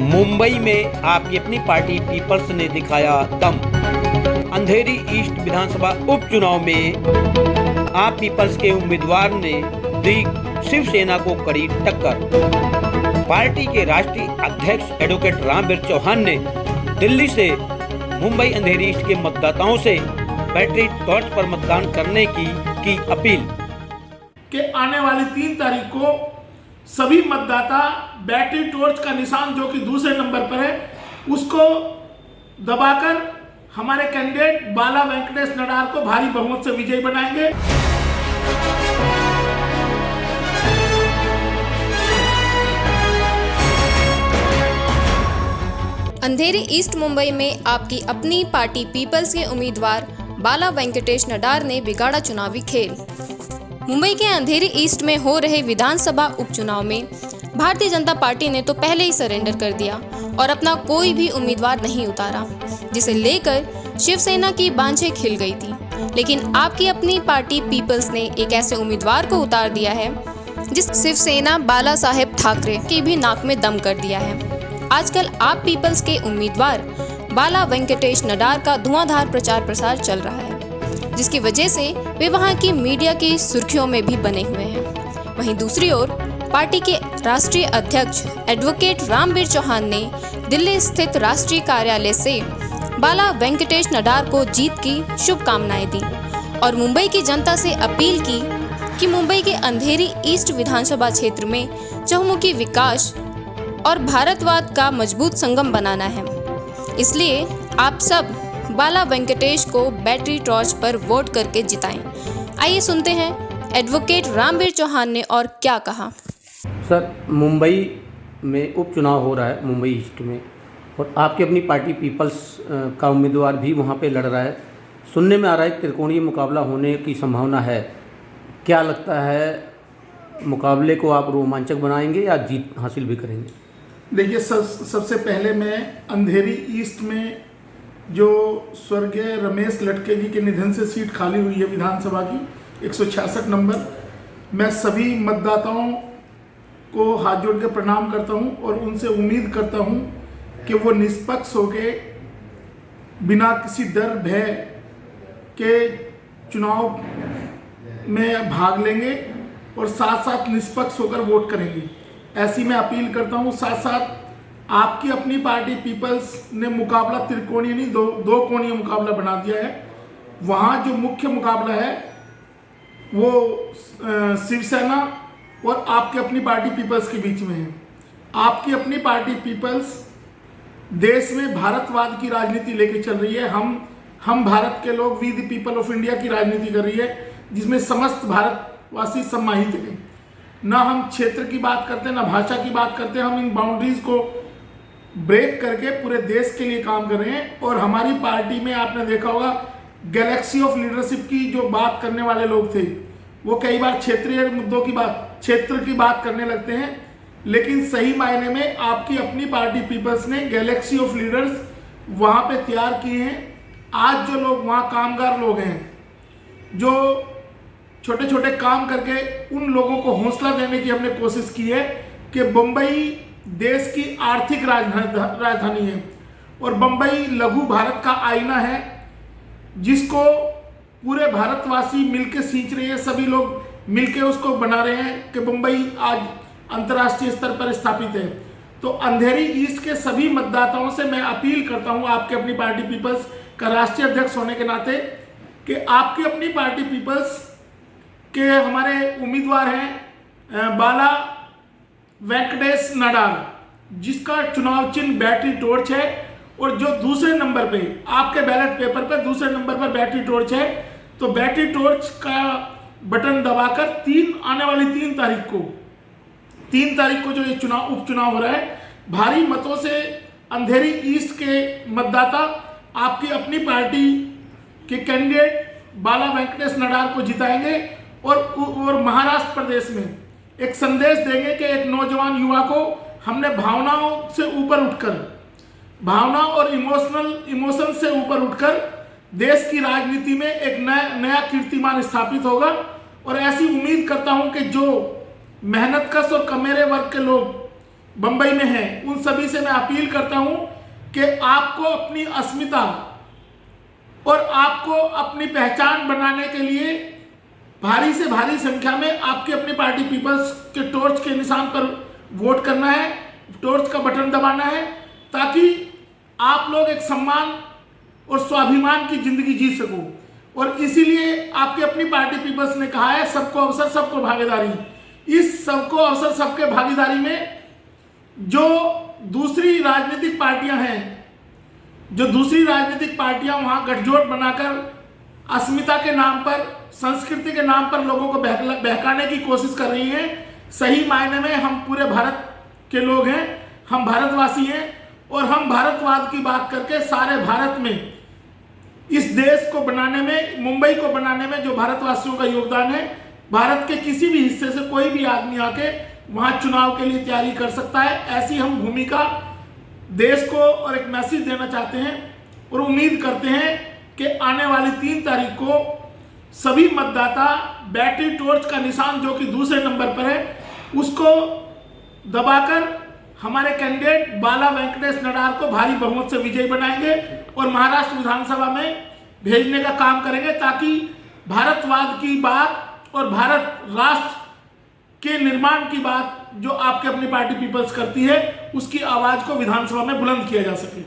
मुंबई में आपकी अपनी पार्टी पीपल्स ने दिखाया दम। अंधेरी ईस्ट विधानसभा उपचुनाव में आप पीपल्स के उम्मीदवार ने दी शिवसेना को कड़ी टक्कर। पार्टी के राष्ट्रीय अध्यक्ष एडवोकेट रामवीर चौहान ने दिल्ली से मुंबई अंधेरी ईस्ट के मतदाताओं से बैटरी टॉर्च पर मतदान करने की अपील। कि आने वाली 3 तारीख को सभी मतदाता बैटरी टॉर्च का निशान जो कि दूसरे नंबर पर है उसको दबाकर हमारे कैंडिडेट बाला वेंकटेश नडार को भारी बहुमत से विजयी बनाएंगे। अंधेरी ईस्ट मुंबई में आपकी अपनी पार्टी पीपल्स के उम्मीदवार बाला वेंकटेश नडार ने बिगाड़ा चुनावी खेल। मुंबई के अंधेरी ईस्ट में हो रहे विधानसभा उपचुनाव में भारतीय जनता पार्टी ने तो पहले ही सरेंडर कर दिया और अपना कोई भी उम्मीदवार नहीं उतारा, जिसे लेकर शिवसेना की बांछें खिल गई थी। लेकिन आपकी अपनी पार्टी पीपल्स ने एक ऐसे उम्मीदवार को उतार दिया है जिस शिवसेना बाला साहेब ठाकरे की भी नाक में दम कर दिया है। आजकल आप पीपल्स के उम्मीदवार बाला वेंकटेश नडार का धुआंधार प्रचार प्रसार चल रहा है, जिसकी वजह से वे वहां की मीडिया की सुर्खियों में भी बने हुए हैं। वहीं दूसरी ओर पार्टी के राष्ट्रीय अध्यक्ष एडवोकेट रामवीर चौहान ने दिल्ली स्थित राष्ट्रीय कार्यालय से बाला वेंकटेश नडार को जीत की शुभकामनाएं दी और मुंबई की जनता से अपील की कि मुंबई के अंधेरी ईस्ट विधानसभा क्षेत्र में चहुमुखी विकास और भारतवाद का मजबूत संगम बनाना है। इसलिए आप सब बाला वेंकटेश को बैटरी टॉर्च पर वोट करके जिताएं। आइए सुनते हैं एडवोकेट रामवीर चौहान ने और क्या कहा। सर, मुंबई में उपचुनाव हो रहा है मुंबई ईस्ट में, और आपकी अपनी पार्टी पीपल्स का उम्मीदवार भी वहां पे लड़ रहा है। सुनने में आ रहा है त्रिकोणीय मुकाबला होने की संभावना है। क्या लगता है, मुकाबले को आप रोमांचक बनाएंगे या जीत हासिल भी करेंगे? देखिए, सबसे पहले मैं अंधेरी ईस्ट में जो स्वर्गीय रमेश लटके जी के निधन से सीट खाली हुई है विधानसभा की 166 नंबर, मैं सभी मतदाताओं को हाथ जोड़ के प्रणाम करता हूं और उनसे उम्मीद करता हूं कि वो निष्पक्ष होके बिना किसी डर भय के चुनाव में भाग लेंगे और साथ साथ निष्पक्ष होकर वोट करेंगे। ऐसी मैं अपील करता हूं। साथ साथ आपकी अपनी पार्टी पीपल्स ने मुकाबला त्रिकोणीय नहीं, दो कोणीय मुकाबला बना दिया है। वहाँ जो मुख्य मुकाबला है वो शिवसेना और आपकी अपनी पार्टी पीपल्स के बीच में है। आपकी अपनी पार्टी पीपल्स देश में भारतवाद की राजनीति लेके चल रही है। हम भारत के लोग, we the people of India की राजनीति कर रही है, जिसमें समस्त भारतवासी सम्मानित हैं। ना हम क्षेत्र की बात करते, ना भाषा की बात करते, हम इन बाउंड्रीज को ब्रेक करके पूरे देश के लिए काम कर रहे हैं। और हमारी पार्टी में आपने देखा होगा गैलेक्सी ऑफ लीडरशिप की जो बात करने वाले लोग थे वो कई बार क्षेत्रीय मुद्दों की बात, क्षेत्र की बात करने लगते हैं, लेकिन सही मायने में आपकी अपनी पार्टी पीपल्स ने गैलेक्सी ऑफ लीडर्स वहाँ पे तैयार किए हैं। आज जो लोग वहाँ कामगार लोग हैं जो छोटे छोटे काम करके, उन लोगों को हौसला देने की हमने कोशिश की है कि बम्बई देश की आर्थिक राजधानी है और बम्बई लघु भारत का आईना है, जिसको पूरे भारतवासी मिलके सींच रहे हैं। सभी लोग मिलके उसको बना रहे हैं कि बम्बई आज अंतर्राष्ट्रीय स्तर पर स्थापित है। तो अंधेरी ईस्ट के सभी मतदाताओं से मैं अपील करता हूं, आपके अपनी पार्टी पीपल्स का राष्ट्रीय अध्यक्ष होने के नाते, कि आपकी अपनी पार्टी पीपल्स के हमारे उम्मीदवार हैं बाला वेंकटेश नडार, जिसका चुनाव चिन्ह बैटरी टॉर्च है और जो दूसरे नंबर पे आपके बैलेट पेपर पर दूसरे नंबर पर बैटरी टॉर्च है। तो बैटरी टॉर्च का बटन दबाकर आने वाली 3 तारीख को जो ये उपचुनाव हो रहा है, भारी मतों से अंधेरी ईस्ट के मतदाता आपकी अपनी पार्टी के कैंडिडेट बाला वेंकटेश नडार को जिताएंगे और महाराष्ट्र प्रदेश में एक संदेश देंगे कि एक नौजवान युवा को हमने भावनाओं से ऊपर उठकर, भावना और इमोशन से ऊपर उठकर देश की राजनीति में एक नया कीर्तिमान स्थापित होगा। और ऐसी उम्मीद करता हूं कि जो मेहनतकश और कमेरे वर्ग के लोग बंबई में हैं, उन सभी से मैं अपील करता हूं कि आपको अपनी अस्मिता और आपको अपनी पहचान बनाने के लिए भारी से भारी संख्या में आपकी अपनी पार्टी पीपल्स के टॉर्च के निशान पर वोट करना है, टॉर्च का बटन दबाना है, ताकि आप लोग एक सम्मान और स्वाभिमान की जिंदगी जी सको। और इसीलिए आपकी अपनी पार्टी पीपल्स ने कहा है सबको अवसर सबको भागीदारी। इस सबको अवसर सबके भागीदारी में जो दूसरी राजनीतिक पार्टियां हैं, वहां गठजोड़ बनाकर अस्मिता के नाम पर, संस्कृति के नाम पर लोगों को बहकाने की कोशिश कर रही हैं। सही मायने में हम पूरे भारत के लोग हैं, हम भारतवासी हैं, और हम भारतवाद की बात करके सारे भारत में इस देश को बनाने में, मुंबई को बनाने में जो भारतवासियों का योगदान है, भारत के किसी भी हिस्से से कोई भी आदमी आके वहां चुनाव के लिए तैयारी कर सकता है। ऐसी हम भूमिका देश को और एक मैसेज देना चाहते हैं और उम्मीद करते हैं कि आने वाली 3 तारीख को सभी मतदाता बैटरी टॉर्च का निशान जो कि दूसरे नंबर पर है उसको दबाकर हमारे कैंडिडेट बाला वेंकटेश नडार को भारी बहुमत से विजयी बनाएंगे और महाराष्ट्र विधानसभा में भेजने का काम करेंगे, ताकि भारतवाद की बात और भारत राष्ट्र के निर्माण की बात जो आपके अपनी पार्टी पीपल्स करती है उसकी आवाज को विधानसभा में बुलंद किया जा सके।